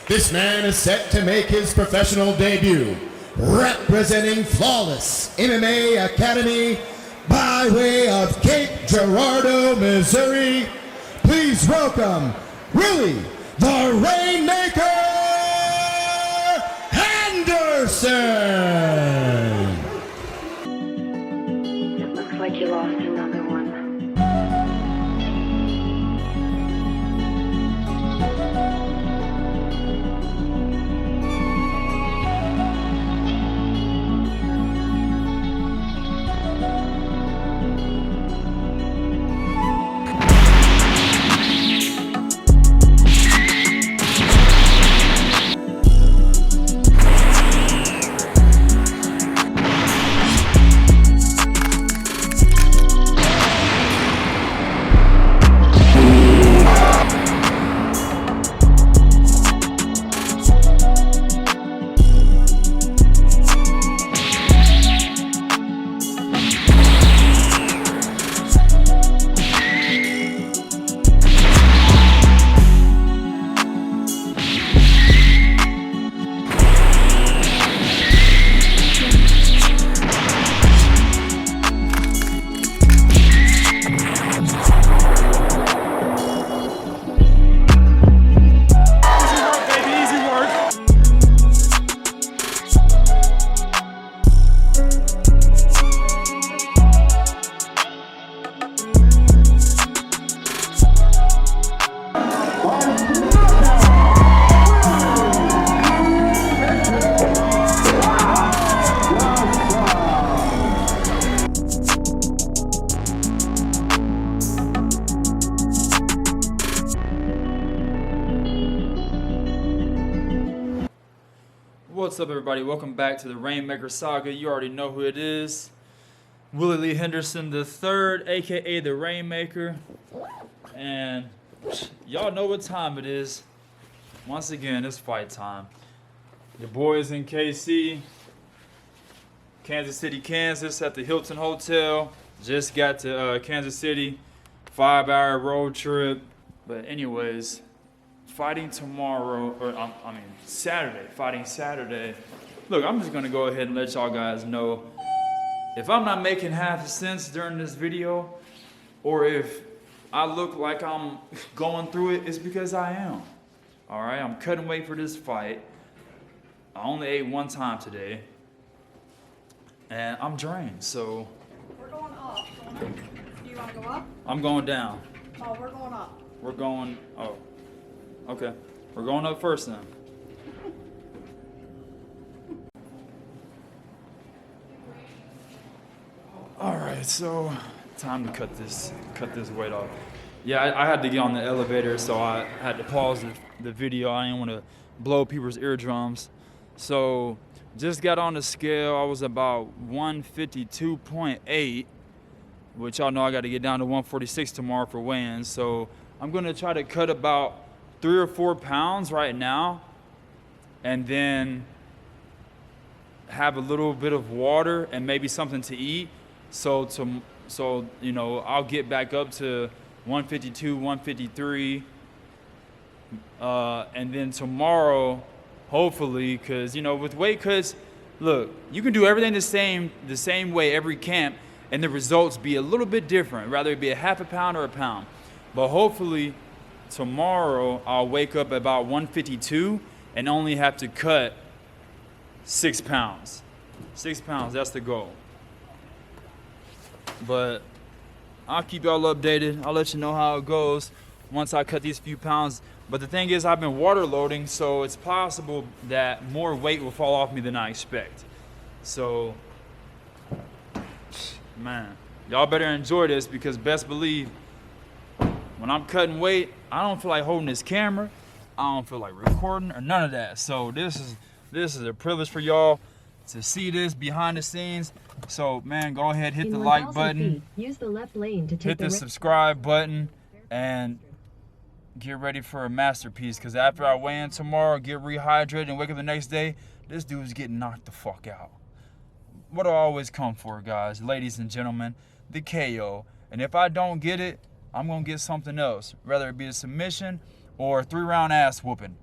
This man is set to make his professional debut, representing Flawless MMA Academy by way of Cape Girardeau, Missouri. Please welcome Willie the RainMaker Henderson. It looks like you lost another one. What's up, everybody? Welcome back to the RainMaker saga. You already know who it is. Willie Lee Henderson III, aka the RainMaker. And y'all know what time it is. Once again, it's fight time. Your boys in KC, Kansas City, Kansas, at the Hilton Hotel. Just got to Kansas City, 5-hour road trip. But anyways, fighting tomorrow, or Saturday, fighting Saturday. Look, I'm just gonna go ahead and let y'all guys know, if I'm not making half a sense during this video, or if I look like I'm going through it, it's because I am. All right, I'm cutting weight for this fight. I only ate one time today, and I'm drained, so. We're going up. Do you want to go up? I'm going down. Oh, we're going up. We're going, oh. Okay, we're going up first then. All right, so time to cut this weight off. Yeah, I had to get on the elevator, so I had to pause the video. I didn't want to blow people's eardrums. So just got on the scale. I was about 152.8, which y'all know I got to get down to 146 tomorrow for weigh-ins. So I'm gonna try to cut about 3 or 4 pounds right now, and then have a little bit of water and maybe something to eat. So you know, I'll get back up to 152, 153, and then tomorrow, hopefully, because you know, with weight cuts, look, you can do everything the same way every camp, and the results be a little bit different, rather it be a half a pound or a pound. But hopefully tomorrow I'll wake up about 152 and only have to cut 6 pounds. 6 pounds, that's the goal. But I'll keep y'all updated. I'll let you know how it goes once I cut these few pounds. But the thing is, I've been water loading, so it's possible that more weight will fall off me than I expect. So, man, y'all better enjoy this, because best believe, when I'm cutting weight, I don't feel like holding this camera. I don't feel like recording or none of that. So this is a privilege for y'all to see this behind the scenes. So man, go ahead, hit the like button, use the left lane to take hit the subscribe button, and get ready for a masterpiece. Because after I weigh in tomorrow, get rehydrated, and wake up the next day, this dude's getting knocked the fuck out. What do I always come for, guys, ladies and gentlemen? The KO. And if I don't get it, I'm gonna get something else, whether it be a submission or a 3-round ass whooping.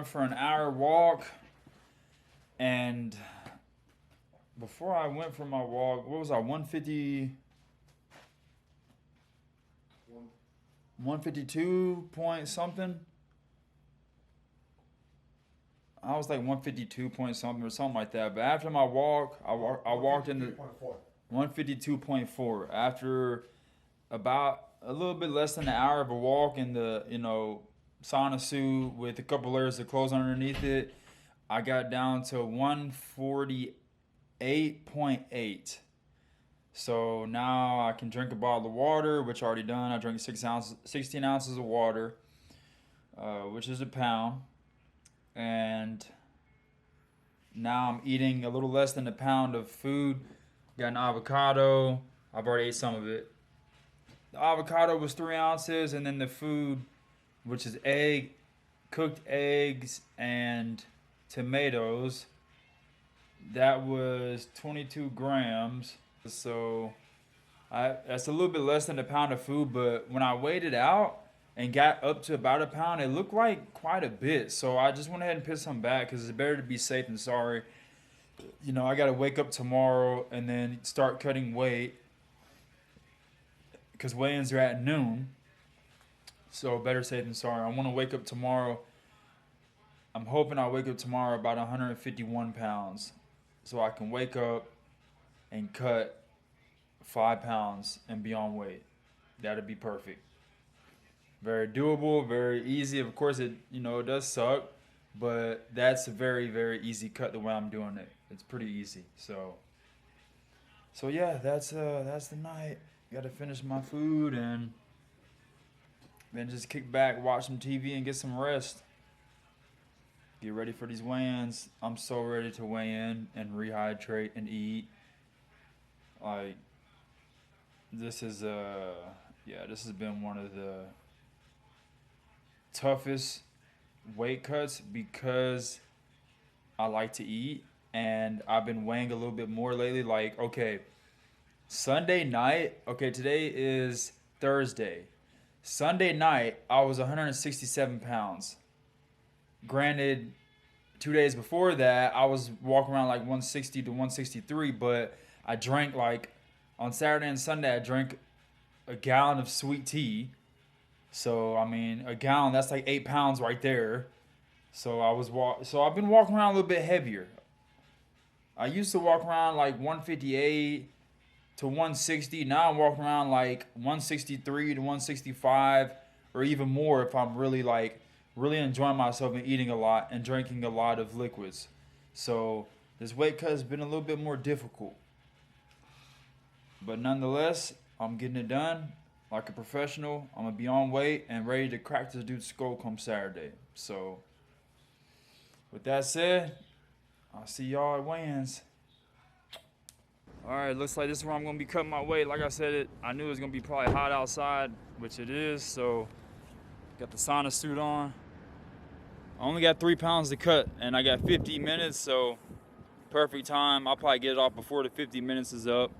For an hour walk, and before I went for my walk, what was I, 152 point something? I was like 152 point something or something like that. But after my walk, I walked in the 152.4 after about a little bit less than an hour of a walk in the, sauna suit with a couple layers of clothes underneath it. I got down to 148.8. So now I can drink a bottle of water, which I already done. I drank 16 ounces of water, which is a pound. And now I'm eating a little less than a pound of food. Got an avocado. I've already ate some of it. The avocado was 3 ounces, and then the food, which is cooked eggs and tomatoes, that was 22 grams. So that's a little bit less than a pound of food, but when I weighed it out and got up to about a pound, it looked like quite a bit. So I just went ahead and put some back because it's better to be safe than sorry. I got to wake up tomorrow and then start cutting weight because weigh-ins are at noon. So better safe than sorry. I want to wake up tomorrow. I'm hoping I wake up tomorrow about 151 pounds. So I can wake up and cut 5 pounds and be on weight. That'd be perfect. Very doable, very easy. Of course, it does suck, but that's a very, very easy cut the way I'm doing it. It's pretty easy. So yeah, that's the night. Got to finish my food and then just kick back, watch some TV, and get some rest. Get ready for these weigh-ins. I'm so ready to weigh in and rehydrate and eat. Like, this has been one of the toughest weight cuts because I like to eat, and I've been weighing a little bit more lately. Like, okay, Sunday night, today is Thursday. Sunday night, I was 167 pounds. Granted, 2 days before that, I was walking around like 160 to 163, but I drank on Saturday and Sunday, I drank a gallon of sweet tea. So, a gallon, that's like 8 pounds right there. So I've been walking around a little bit heavier. I used to walk around like 158 to 160. Now I'm walking around like 163 to 165 or even more if I'm really enjoying myself and eating a lot and drinking a lot of liquids. So this weight cut has been a little bit more difficult. But nonetheless, I'm getting it done like a professional. I'm going to be on weight and ready to crack this dude's skull come Saturday. So with that said, I'll see y'all at weigh-ins. Alright, looks like this is where I'm going to be cutting my weight. Like I said, I knew it was going to be probably hot outside, which it is. So got the sauna suit on. I only got 3 pounds to cut, and I got 50 minutes, so perfect time. I'll probably get it off before the 50 minutes is up,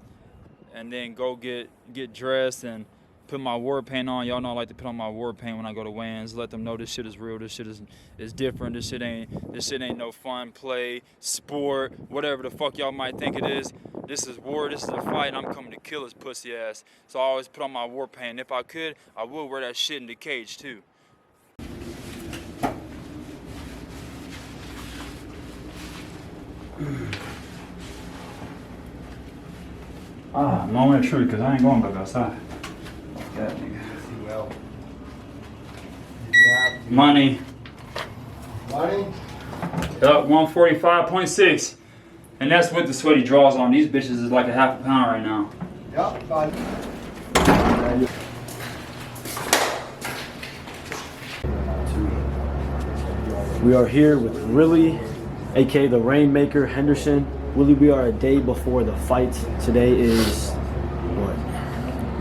and then go get dressed and put my war paint on. Y'all know I like to put on my war paint when I go to weigh-ins. Let them know this shit is real. This shit is different. This shit ain't no fun, play, sport, whatever the fuck y'all might think it is. This is war. This is a fight, and I'm coming to kill his pussy ass. So I always put on my war paint. If I could, I would wear that shit in the cage too. Moment of truth, because I ain't going back outside. That nigga. Well, Money. money? Up 145.6. And that's with the sweaty draws on. These bitches is like a half a pound right now. Yep, fine. We are here with Willie, aka the RainMaker Henderson. Willie, we are a day before the fight. Today is what?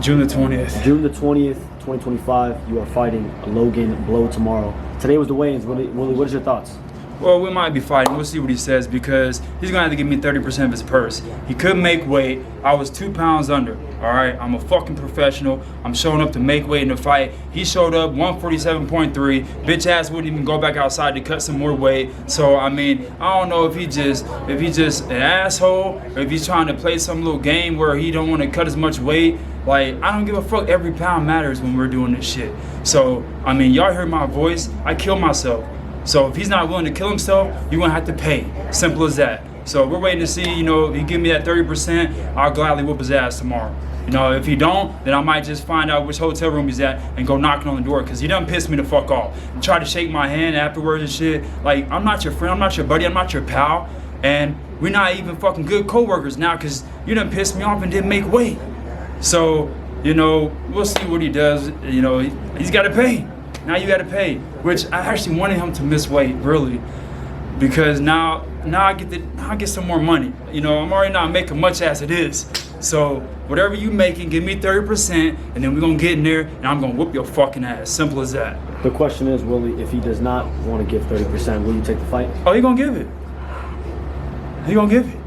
June the 20th. June the 20th, 2025. You are fighting Logan Blow tomorrow. Today was the weigh-ins. Willie, what is your thoughts? Well, we might be fighting. We'll see what he says because he's going to have to give me 30% of his purse. He could make weight. I was 2 pounds under. All right, I'm a fucking professional. I'm showing up to make weight in the fight. He showed up 147.3. Bitch ass wouldn't even go back outside to cut some more weight. So I mean, I don't know if he just an asshole or if he's trying to play some little game where he don't want to cut as much weight. Like, I don't give a fuck. Every pound matters when we're doing this shit. So I mean, y'all heard my voice. I kill myself. So if he's not willing to kill himself, you're gonna have to pay. Simple as that. So we're waiting to see, you know, if he give me that 30%, I'll gladly whoop his ass tomorrow. You know, if he don't, then I might just find out which hotel room he's at and go knocking on the door because he done pissed me the fuck off. And try to shake my hand afterwards and shit. Like, I'm not your friend, I'm not your buddy, I'm not your pal. And we're not even fucking good co-workers now because you done pissed me off and didn't make weight. So, you know, we'll see what he does. You know, he's got to pay. Now you got to pay, which I actually wanted him to miss weight, really, because now I get some more money. You know, I'm already not making much as it is. So whatever you making, give me 30%, and then we're gonna get in there, and I'm gonna whoop your fucking ass. Simple as that. The question is, Willie, if he does not want to give 30%, will you take the fight? Oh, he gonna give it. He gonna give it.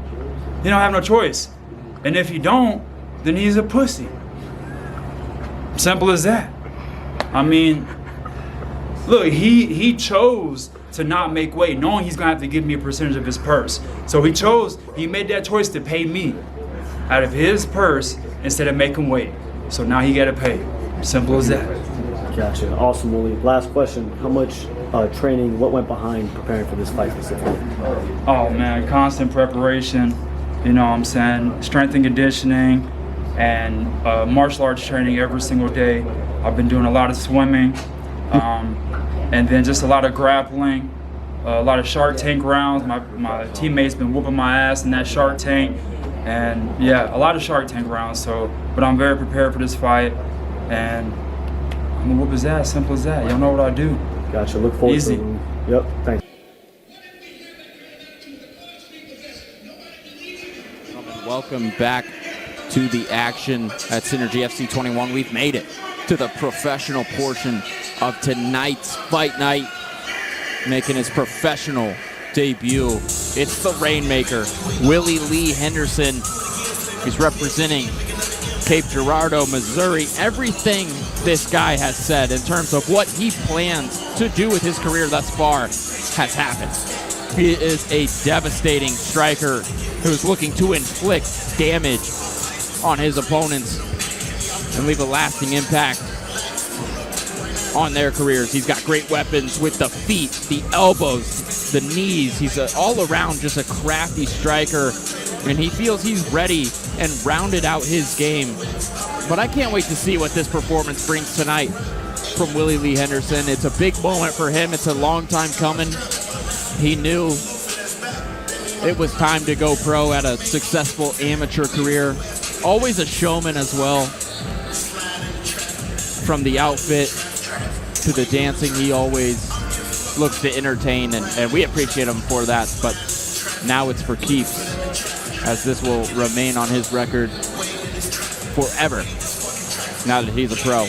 He don't have no choice. And if he don't, then he's a pussy. Simple as that. I mean, look, he chose to not make weight, knowing he's gonna have to give me a percentage of his purse. So he made that choice to pay me out of his purse instead of making weight. So now he gotta pay. Simple as that. Gotcha. Awesome, Willie. Last question. How much training, what went behind preparing for this fight specifically? Oh man, constant preparation. You know what I'm saying? Strength and conditioning and martial arts training every single day. I've been doing a lot of swimming. And then just a lot of grappling, a lot of Shark Tank rounds. My teammates been whooping my ass in that Shark Tank, and yeah, a lot of Shark Tank rounds. So, but I'm very prepared for this fight, and I'm gonna whoop his ass. Simple as that. Y'all know what I do. Gotcha. Look forward Easy. to it. Yep. Thanks. Welcome back to the action at Synergy FC 21. We've made it to the professional portion of tonight's fight night, making his professional debut. It's the RainMaker, Willie Lee Henderson. He's representing Cape Girardeau, Missouri. Everything this guy has said in terms of what he plans to do with his career thus far has happened. He is a devastating striker who's looking to inflict damage on his opponents and leave a lasting impact on their careers. He's got great weapons with the feet, the elbows, the knees. He's all around just a crafty striker, and he feels he's ready and rounded out his game. But I can't wait to see what this performance brings tonight from Willie Lee Henderson. It's a big moment for him. It's a long time coming. He knew it was time to go pro at a successful amateur career. Always a showman as well. From the outfit to the dancing, he always looks to entertain, and we appreciate him for that. But now it's for keeps, as this will remain on his record forever now that he's a pro.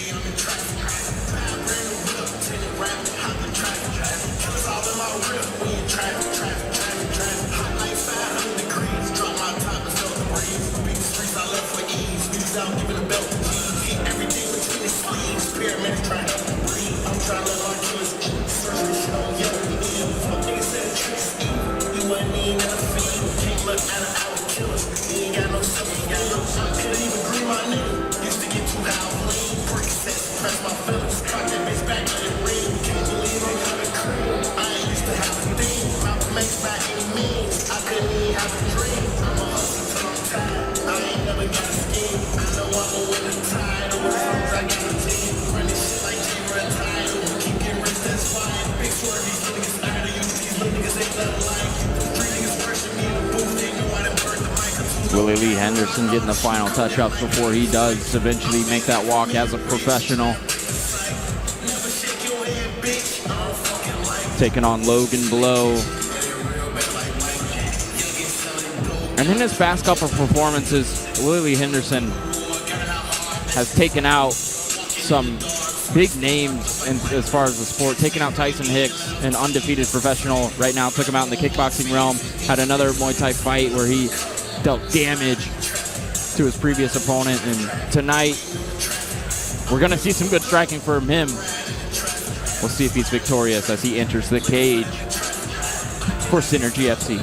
Big story, he's looking inspired. He's looking to save the line. Willie Lee Henderson getting the final touch-ups before he does eventually make that walk as a professional. Taking on Logan Blow. And in his past couple of performances, Willie Lee Henderson has taken out some big names as far as the sport, taking out Tyson Hicks, an undefeated professional right now, took him out in the kickboxing realm, had another Muay Thai fight where he dealt damage to his previous opponent, and tonight we're going to see some good striking from him. We'll see if he's victorious as he enters the cage for Synergy FC.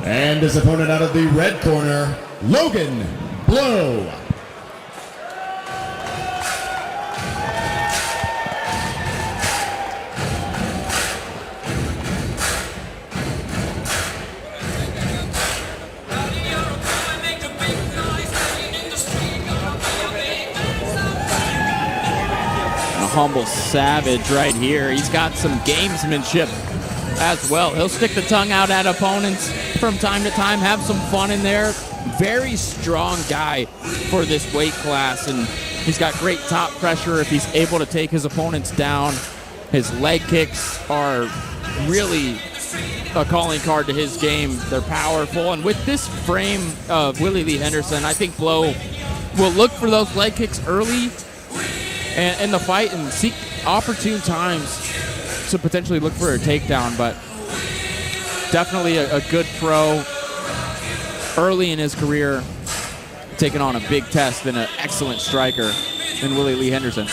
And his opponent out of the red corner, Logan Blow. A humble savage right here. He's got some gamesmanship as well. He'll stick the tongue out at opponents from time to time, have some fun in there. Very strong guy for this weight class, and he's got great top pressure if he's able to take his opponents down. His leg kicks are really a calling card to his game. They're powerful, and with this frame of Willie Lee Henderson, I think Blow will look for those leg kicks early in the fight and seek opportune times to potentially look for a takedown, but definitely a good pro early in his career, taking on a big test and an excellent striker in Willie Lee Henderson.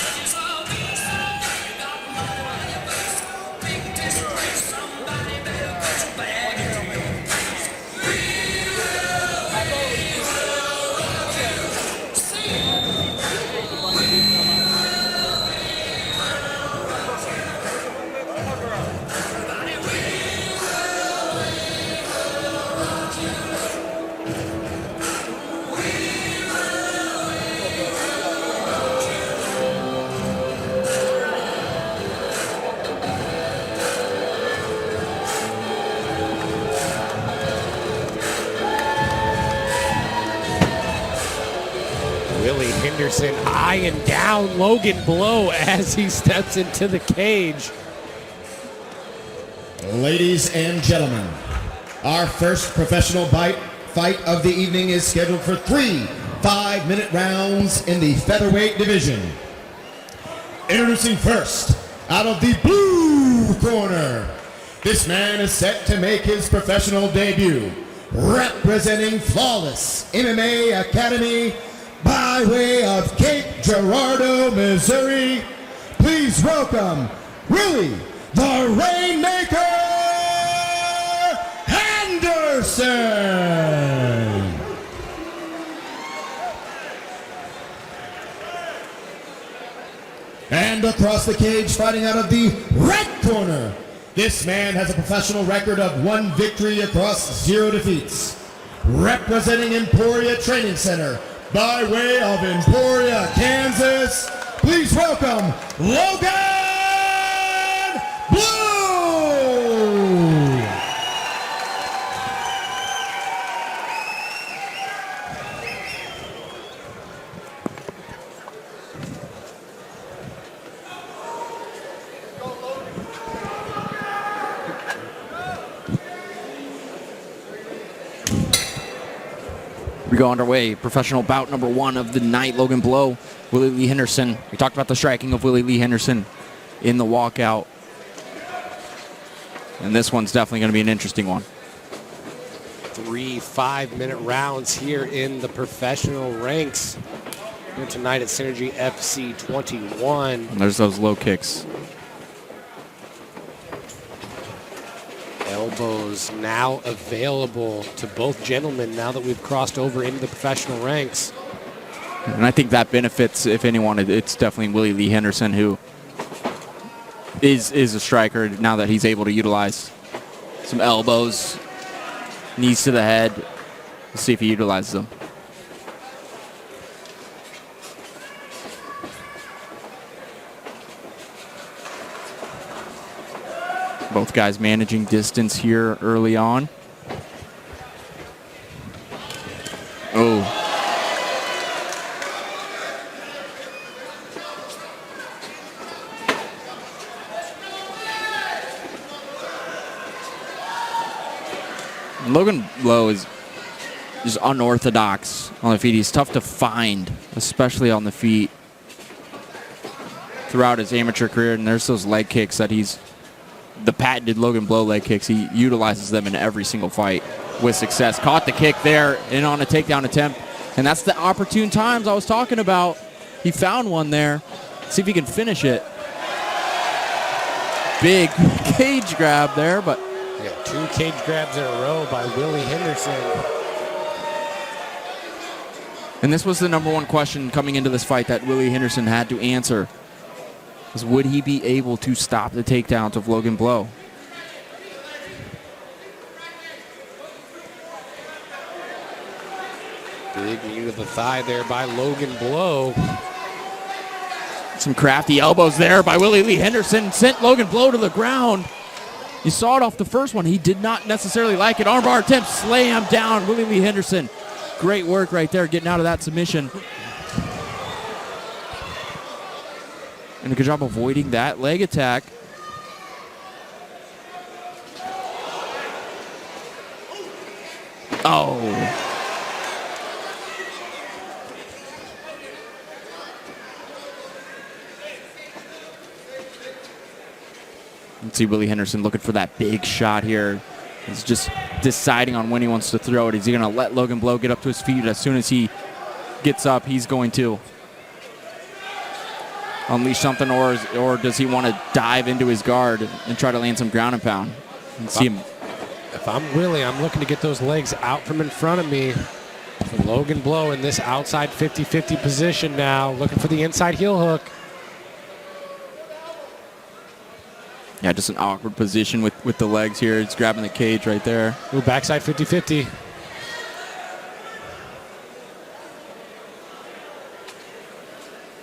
Willie Henderson eyeing down Logan Blow as he steps into the cage. Ladies and gentlemen, our first professional fight of the evening is scheduled for 3 5-minute rounds in the featherweight division. Introducing first, out of the blue corner, this man is set to make his professional debut, representing Flawless MMA Academy by way of Cape Girardeau, Missouri. Please welcome Willie the Rainmaker Henderson. And across the cage, fighting out of the red corner, this man has a professional record of 1 victory across 0 defeats. Representing Emporia Training Center by way of Emporia, Kansas, please welcome Logan Blow. We go underway. Professional bout number 1 of the night. Logan Blow, Willie Lee Henderson. We talked about the striking of Willie Lee Henderson in the walkout. And this one's definitely going to be an interesting one. 3 5-minute rounds here in the professional ranks here tonight at Synergy FC 21. And there's those low kicks. Elbows now available to both gentlemen now that we've crossed over into the professional ranks. And I think that benefits, if anyone, it's definitely Willie Lee Henderson, who is a striker now that he's able to utilize some elbows, knees to the head. Let's see if he utilizes them. Both guys managing distance here early on. Oh. Logan Lowe is just unorthodox on the feet. He's tough to find, especially on the feet, throughout his amateur career. And there's those leg kicks that he's the patented Logan Blow leg kicks. He utilizes them in every single fight with success. Caught the kick there and on a takedown attempt. And that's the opportune times I was talking about. He found one there. See if he can finish it. Big cage grab there, but We got 2 cage grabs in a row by Willie Henderson. and this was the number one question coming into this fight that Willie Henderson had to answer. Was would he be able to stop the takedowns of Logan Blow? Big knee to the thigh there by Logan Blow. Some crafty elbows there by Willie Lee Henderson. Sent Logan Blow to the ground. You saw it off the first one. He did not necessarily like it. Armbar attempt, slam down Willie Lee Henderson. Great work right there, getting out of that submission. And a good job avoiding that leg attack. Oh. Let's see Willie Henderson looking for that big shot here. He's just deciding on when he wants to throw it. Is he going to let Logan Blow get up to his feet? As soon as he gets up, he's going to unleash something, or does he want to dive into his guard and try to land some ground and pound? And see him. If I'm Willie, I'm looking to get those legs out from in front of me. So Logan Blow in this outside 50-50 position now, looking for the inside heel hook. Yeah, just an awkward position with the legs here. He's grabbing the cage right there. Ooh, backside 50-50.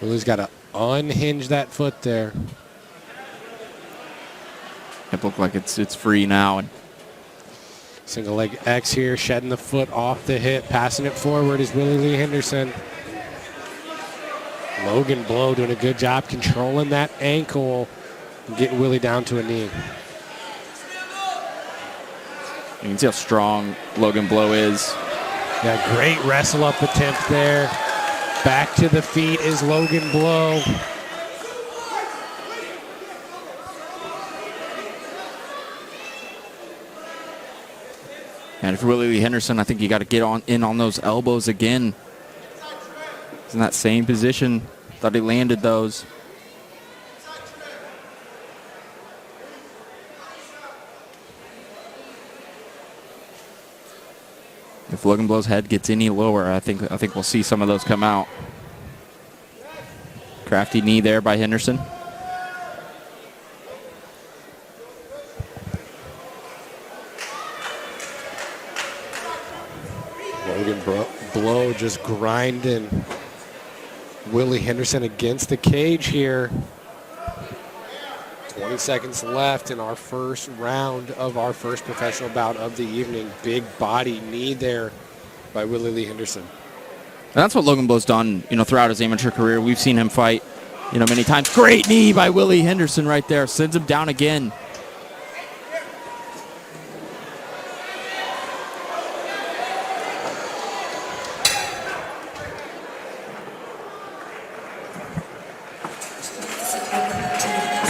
Willie's got to unhinge that foot there. It looked like it's free now. And Single leg X here, shedding the foot off the hip, passing it forward is Willie Lee Henderson. Logan Blow doing a good job controlling that ankle and getting Willie down to a knee. you can see how strong Logan Blow is. Yeah, great wrestle up attempt there. Back to the feet is Logan Blow. And for Willie Lee Henderson, I think you got to get in on those elbows again. He's in that same position. Thought he landed those. If Logan Blow's head gets any lower, I think we'll see some of those come out. Crafty knee there by Henderson. Logan Blow just grinding Willie Henderson against the cage here. 20 seconds left in our first round of our first professional bout of the evening. Big body knee there by Willie Lee Henderson. And that's what Logan Blow's done, throughout his amateur career. We've seen him fight, many times. Great knee by Willie Henderson right there. Sends him down again.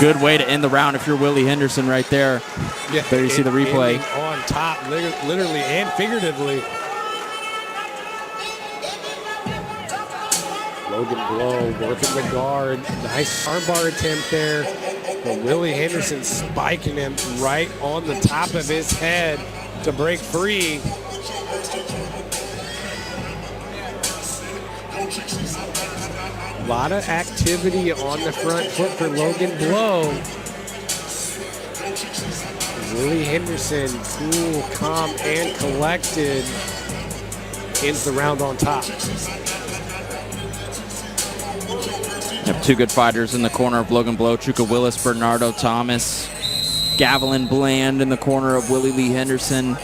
Good way to end the round if you're Willie Henderson right there. Yeah, there you see the replay. On top, literally and figuratively. Logan Blow working the guard. Nice armbar attempt there. But Willie Henderson spiking him right on the top of his head to break free. A lot of activity on the front foot for Logan Blow. Willie Henderson, cool, calm, and collected, ends the round on top. Have two good fighters in the corner of Logan Blow, Chuka Willis, Bernardo Thomas. Gavilan Bland in the corner of Willie Lee Henderson.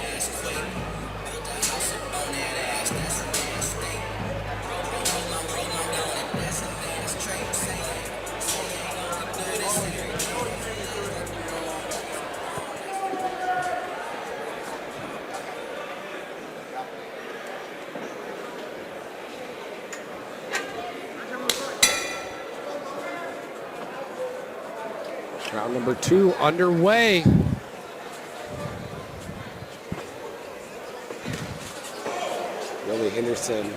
Round number 2 underway. Willie Henderson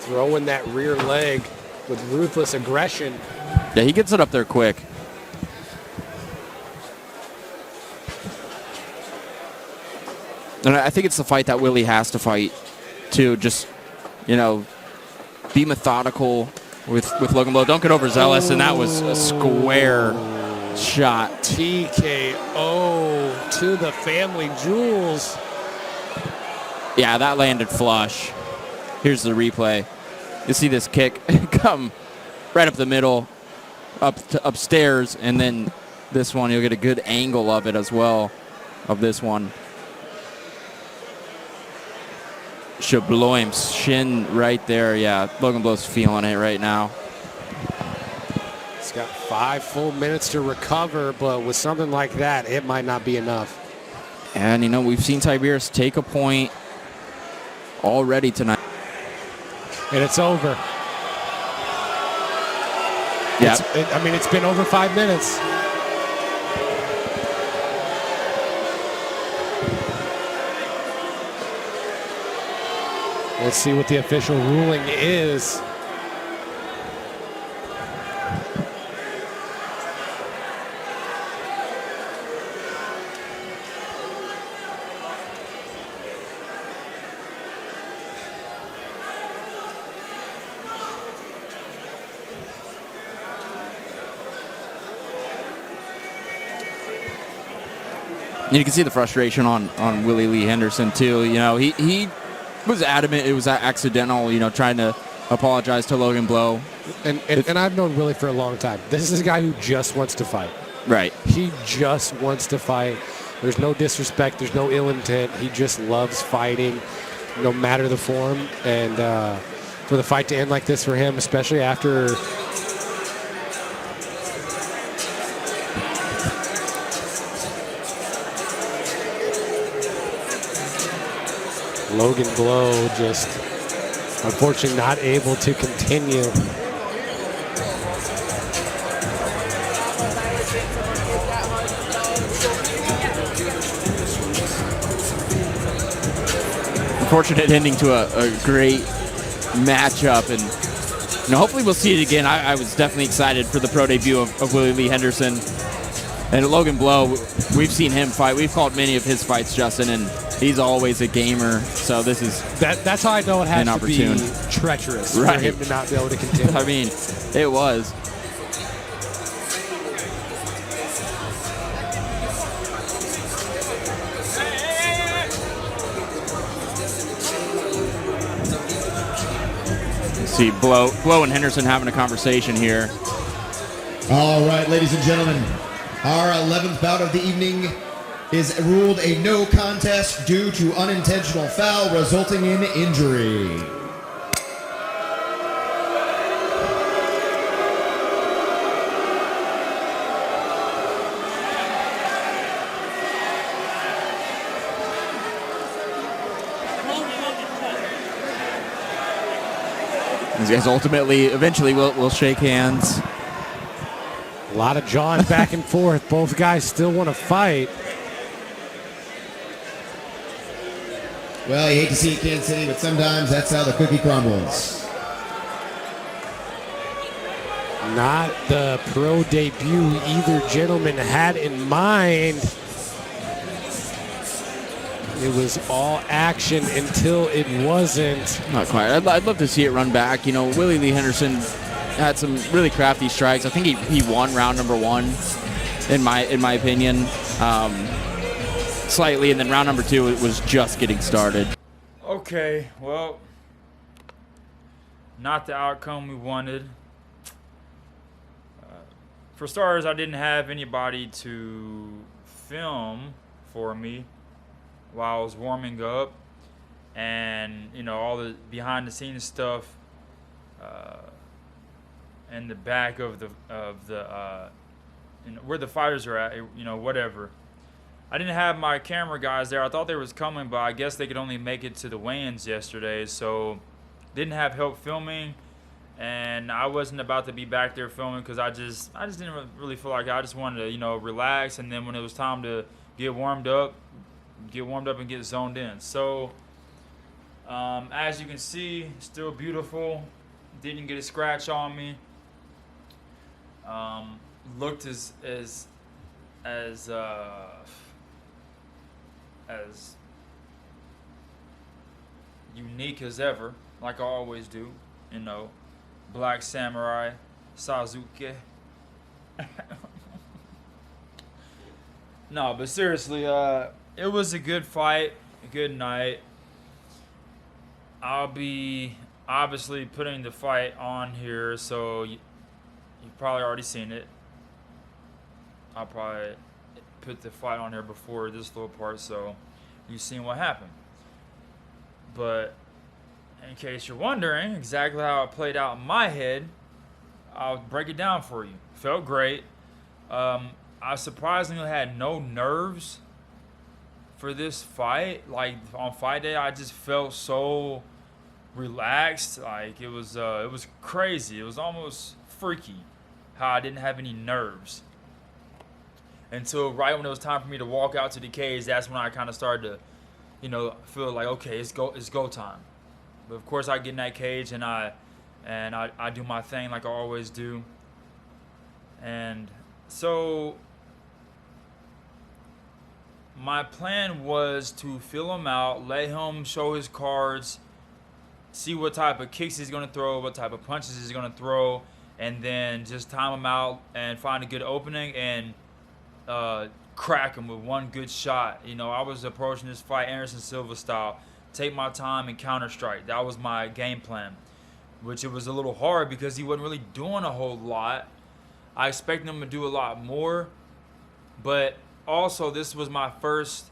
throwing that rear leg with ruthless aggression. Yeah, he gets it up there quick. And I think it's the fight that Willie has to fight to just, you know, be methodical with Logan Blow. Don't get overzealous, and that was a square shot. TKO to the family jewels. Yeah, that landed flush. Here's the replay. You see this kick come right up the middle, up to upstairs, and then this one, you'll get a good angle of it as well, of this one. Shabloim's shin right there. Yeah, Logan Blow's feeling it right now. He's got 5 full minutes to recover, but with something like that, it might not be enough. And, you know, we've seen Tiberius take a point already tonight. And it's over. Yeah. I mean, it's been over 5 minutes. Let's see what the official ruling is. You can see the frustration on Willie Lee Henderson, too. You know, he was adamant it was accidental, you know, trying to apologize to Logan Blow. And I've known Willie for a long time. This is a guy who just wants to fight. Right. He just wants to fight. There's no disrespect. There's no ill intent. He just loves fighting, no matter the form. And for the fight to end like this for him, especially after Logan Blow just unfortunately not able to continue. Unfortunate ending to a great matchup, and you know, hopefully we'll see it again. I was definitely excited for the pro debut of Willie Lee Henderson. And Logan Blow, we've seen him fight. We've called many of his fights, Justin, and he's always a gamer. So this is that's how I know it has to be opportune. treacherous Right. for him to not be able to continue. I mean, it was. See Blow and Henderson having a conversation here. All right, ladies and gentlemen, our 11th bout of the evening is ruled a no contest due to unintentional foul resulting in injury. These guys eventually will shake hands. A lot of jawing back and forth. Both guys still want to fight. Well, you hate to see it, Kansas City, but sometimes that's how the cookie crumbles. Not the pro debut either gentleman had in mind. It was all action until it wasn't. Not quite. I'd love to see it run back. You know, Willie Lee Henderson had some really crafty strikes. I think he won round number 1, in my opinion, slightly, and then round number 2 it was just getting started. Okay, well, not the outcome we wanted. For starters, I didn't have anybody to film for me while I was warming up, and you know, all the behind the scenes stuff in the back of the you know, where the fighters are at, you know, whatever. I didn't have my camera guys there. I thought they was coming, but I guess they could only make it to the weigh-ins yesterday, so didn't have help filming, and I wasn't about to be back there filming because I just didn't really feel like it. I just wanted to, you know, relax, and then when it was time to get warmed up and get zoned in. So as you can see, still beautiful. Didn't get a scratch on me. Looked as unique as ever, like I always do, you know. Black Samurai, Sasuke. No, but seriously, it was a good fight, a good night. I'll be obviously putting the fight on here, so you've probably already seen it. I'll probably put the fight on here before this little part, so you've seen what happened. But in case you're wondering exactly how it played out in my head, I'll break it down for you. Felt great. I surprisingly had no nerves for this fight. Like on fight day, I just felt so relaxed. Like it was crazy. It was almost freaky how I didn't have any nerves. Until right when it was time for me to walk out to the cage, that's when I kind of started to, you know, feel like, okay, it's go time. But of course, I get in that cage and I do my thing like I always do. And so my plan was to feel him out, let him show his cards, see what type of kicks he's going to throw, what type of punches he's going to throw, and then just time him out and find a good opening and crack him with one good shot. You know, I was approaching this fight Anderson Silva style. Take my time and counter strike. That was my game plan, which it was a little hard because he wasn't really doing a whole lot. I expected him to do a lot more, but also this was my first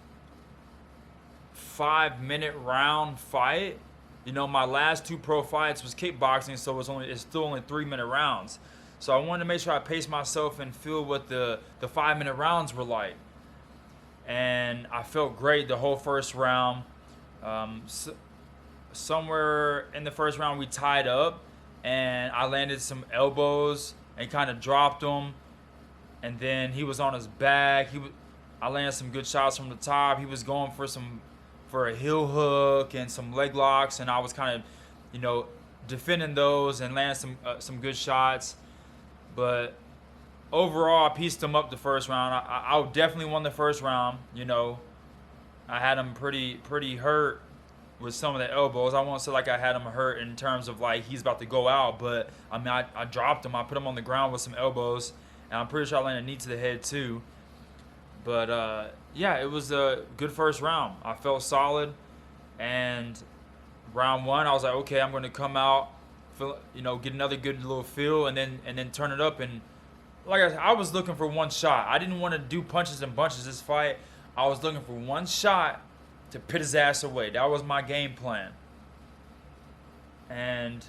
5-minute round fight. You know, my last 2 pro fights was kickboxing, so it's still only 3-minute rounds. So I wanted to make sure I paced myself and feel what the 5-minute rounds were like. And I felt great the whole first round. Somewhere in the first round we tied up, and I landed some elbows and kind of dropped him. And then he was on his back. I landed some good shots from the top. He was going for a heel hook and some leg locks, and I was kind of, you know, defending those and landing some good shots. But overall, I pieced him up the first round. I definitely won the first round. You know, I had him pretty hurt with some of the elbows. I won't say like I had him hurt in terms of like he's about to go out, but I mean I dropped him. I put him on the ground with some elbows, and I'm pretty sure I landed a knee to the head too. But yeah, it was a good first round. I felt solid, and round 1 I was like, okay, I'm going to come out, feel, you know, get another good little feel, and then turn it up. And like I was looking for one shot. I didn't want to do punches and bunches this fight. I was looking for one shot to put his ass away. That was my game plan. And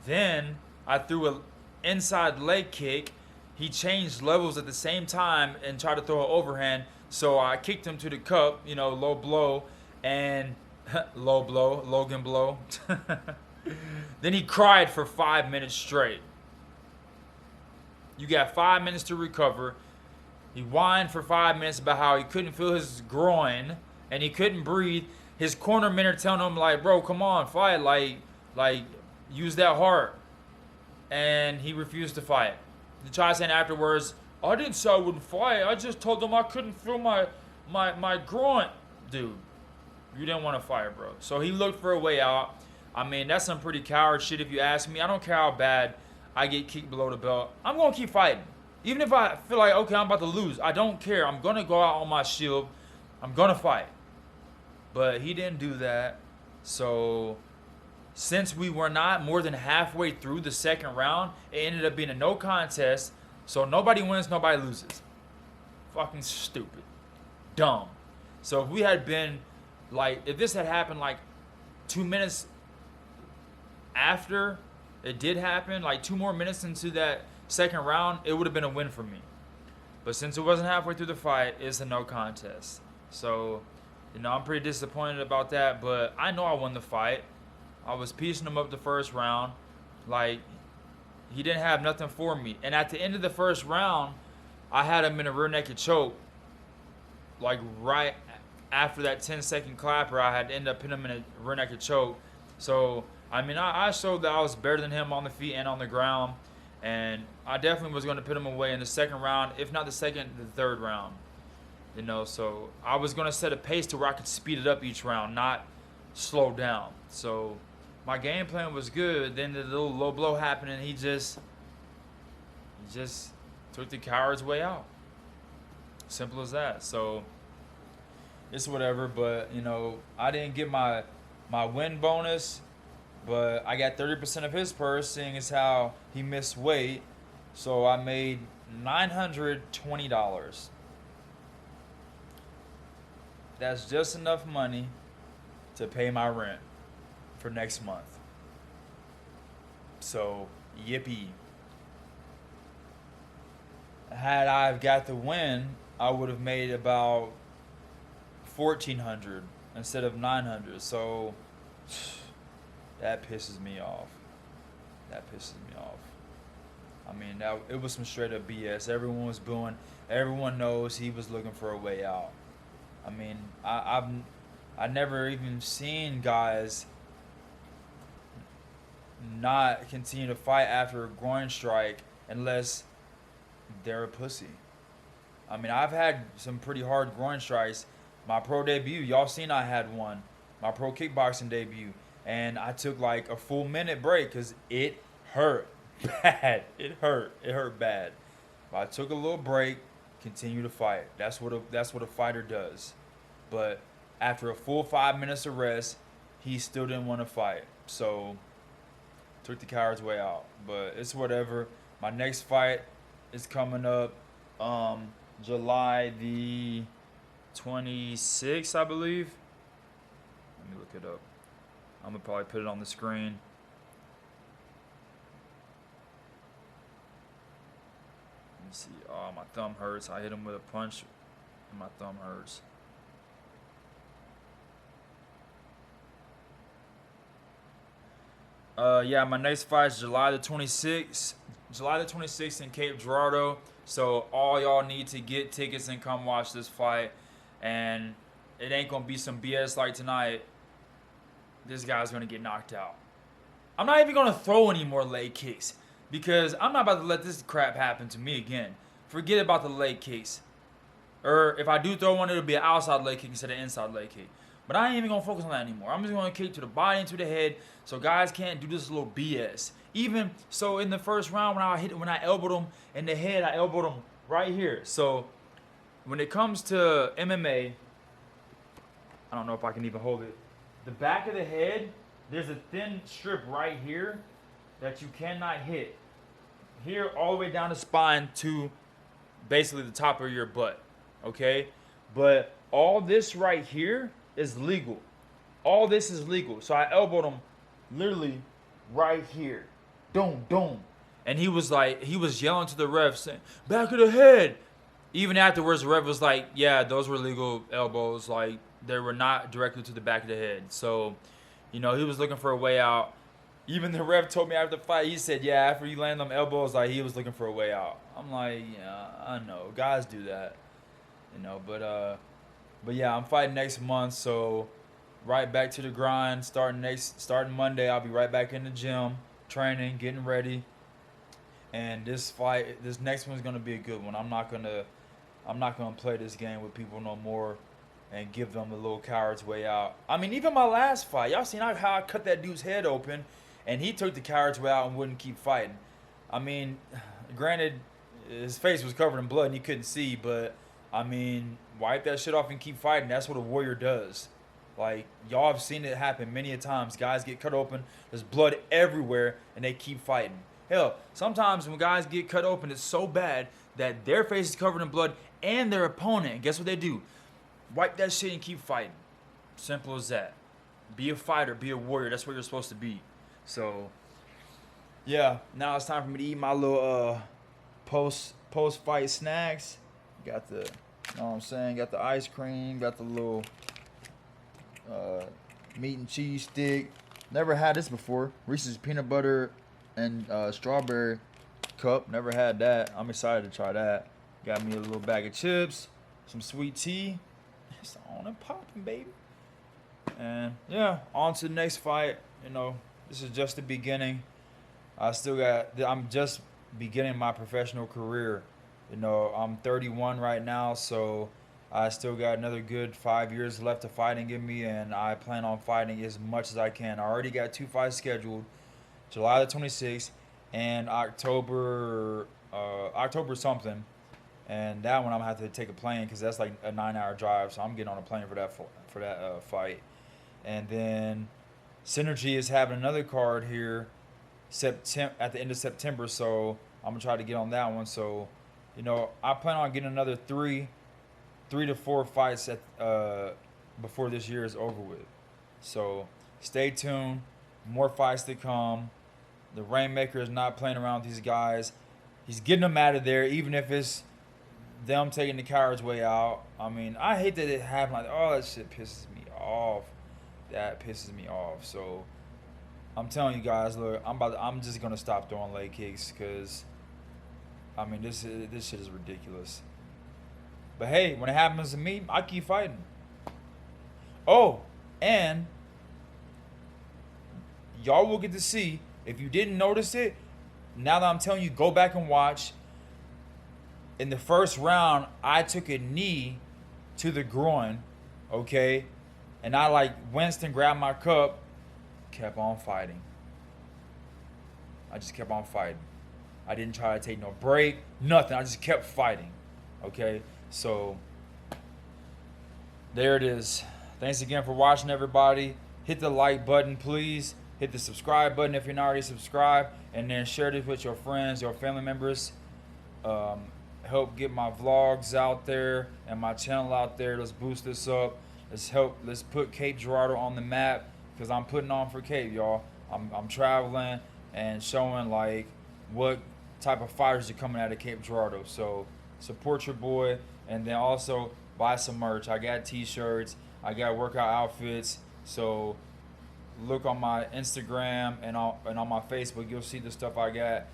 then I threw an inside leg kick. He changed levels at the same time and tried to throw an overhand. So I kicked him to the cup, you know, low blow, and low blow, Logan blow. Then he cried for 5 minutes straight. You got 5 minutes to recover. He whined for 5 minutes about how he couldn't feel his groin and he couldn't breathe. His corner men are telling him like, bro, come on, fight, like use that heart. And he refused to fight. He tried saying afterwards, I didn't say I wouldn't fight. I just told them I couldn't feel my groin. Dude, you didn't want to fight, bro. So he looked for a way out. I mean, that's some pretty coward shit if you ask me. I don't care how bad I get kicked below the belt. I'm going to keep fighting. Even if I feel like, okay, I'm about to lose. I don't care. I'm going to go out on my shield. I'm going to fight. But he didn't do that. So since we were not more than halfway through the second round, it ended up being a no contest. So nobody wins, nobody loses. Fucking stupid. dumb. So if we had been like, if this had happened like 2 minutes after it did happen, like 2 more minutes into that second round, it would have been a win for me. But since it wasn't halfway through the fight, it's a no contest. So, you know, I'm pretty disappointed about that, but I know I won the fight. I was piecing him up the first round. Like, he didn't have nothing for me. And at the end of the first round, I had him in a rear naked choke. Like, right after that 10-second clapper, I had to end up hitting him in a rear naked choke. So, I mean, I showed that I was better than him on the feet and on the ground. And I definitely was going to put him away in the second round, if not the second, the third round. You know, so I was going to set a pace to where I could speed it up each round, not slow down. So my game plan was good. Then the little low blow happened, and he just took the coward's way out. Simple as that. So it's whatever. But, you know, I didn't get my win bonus, but I got 30% of his purse, seeing as how he missed weight. So I made $920. That's just enough money to pay my rent for next month. So, yippee. Had I got the win, I would have made about $1,400 instead of $900. So, that pisses me off. That pisses me off. I mean, it was some straight up BS. Everyone was booing. Everyone knows he was looking for a way out. I mean, I never even seen guys not continue to fight after a groin strike unless they're a pussy. I mean, I've had some pretty hard groin strikes. My pro debut, y'all seen I had one. My pro kickboxing debut. And I took like a full minute break because it hurt bad. It hurt bad. But I took a little break, continue to fight. That's what a fighter does. But after a full 5 minutes of rest, he still didn't want to fight. So took the coward's way out. But it's whatever. My next fight is coming up July the 26th, I believe. Let me look it up. I'm going to probably put it on the screen. Let me see. Oh, my thumb hurts. I hit him with a punch and my thumb hurts. Yeah, my next fight is July the 26th. July the 26th in Cape Girardeau. So all y'all need to get tickets and come watch this fight. And it ain't going to be some BS like tonight. This guy's going to get knocked out. I'm not even going to throw any more leg kicks because I'm not about to let this crap happen to me again. Forget about the leg kicks. Or if I do throw one, it'll be an outside leg kick instead of inside leg kick. But I ain't even going to focus on that anymore. I'm just going to kick to the body and to the head so guys can't do this little BS. Even so in the first round when I elbowed him in the head, I elbowed him right here. So when it comes to MMA, I don't know if I can even hold it. The back of the head, there's a thin strip right here that you cannot hit. Here all the way down the spine to basically the top of your butt, okay? But all this right here is legal. All this is legal. So I elbowed him literally right here. Doom, doom. And he was yelling to the ref saying, back of the head. Even afterwards, the ref was like, yeah, those were legal elbows. Like, they were not directly to the back of the head. So, you know, he was looking for a way out. Even the ref told me after the fight, he said, yeah, after you land them elbows, like, he was looking for a way out. I'm like, yeah, I know. Guys do that. You know, but yeah, I'm fighting next month, so right back to the grind. Starting Monday, I'll be right back in the gym, training, getting ready. And this next one's gonna be a good one. I'm not gonna play this game with people no more and give them the little coward's way out. I mean, even my last fight, y'all seen how I cut that dude's head open, and he took the coward's way out and wouldn't keep fighting. I mean, granted, his face was covered in blood and he couldn't see, but I mean, wipe that shit off and keep fighting. That's what a warrior does. Like, y'all have seen it happen many a times. Guys get cut open, there's blood everywhere, and they keep fighting. Hell, sometimes when guys get cut open, it's so bad that their face is covered in blood and their opponent. And guess what they do? wipe that shit and keep fighting. Simple as that. Be a fighter, be a warrior. That's what you're supposed to be. So, yeah, now it's time for me to eat my little post-fight snacks. Got the, you know what I'm saying? Got the ice cream, got the little meat and cheese stick. Never had this before. Reese's peanut butter and strawberry cup. Never had that. I'm excited to try that. Got me a little bag of chips, some sweet tea. It's on and popping, baby. And yeah, on to the next fight. You know, this is just the beginning. I'm just beginning my professional career. You know, I'm 31 right now, so I still got another good 5 years left of fighting in me, and I plan on fighting as much as I can. I already got 2 fights scheduled, July the 26th and October something. And that one I'm gonna have to take a plane because that's like a 9-hour drive, so I'm getting on a plane for that fight. And then Synergy is having another card here at the end of September, so I'm gonna try to get on that one. So, you know, I plan on getting another 3 to 4 fights before this year is over with. So stay tuned. More fights to come. The RainMaker is not playing around with these guys. He's getting them out of there, even if it's them taking the coward's way out. I mean, I hate that it happened. Like, oh, that shit pisses me off. That pisses me off. So I'm telling you guys, look, I'm just gonna stop throwing leg kicks because, I mean, this shit is ridiculous. But hey, when it happens to me, I keep fighting. Oh, and y'all will get to see, if you didn't notice it, now that I'm telling you, go back and watch. In the first round, I took a knee to the groin, okay? And I like Winston grabbed my cup, kept on fighting. I just kept on fighting. I didn't try to take no break, nothing. I just kept fighting, okay? So, there it is. Thanks again for watching, everybody. Hit the like button, please. Hit the subscribe button if you're not already subscribed. And then share this with your friends, your family members. Help get my vlogs out there and my channel out there. Let's boost this up. Let's put Cape Girardeau on the map, because I'm putting on for Cape, y'all. I'm traveling and showing like what type of fighters are coming out of Cape Girardeau. So support your boy, and then also buy some merch. I got t-shirts, I got workout outfits. So look on my Instagram and on my Facebook, you'll see the stuff I got.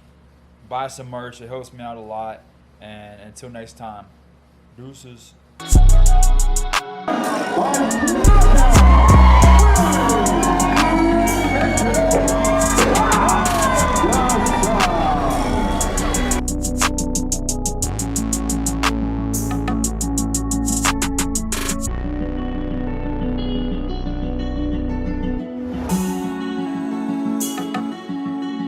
Buy some merch, it helps me out a lot. And until next time, deuces.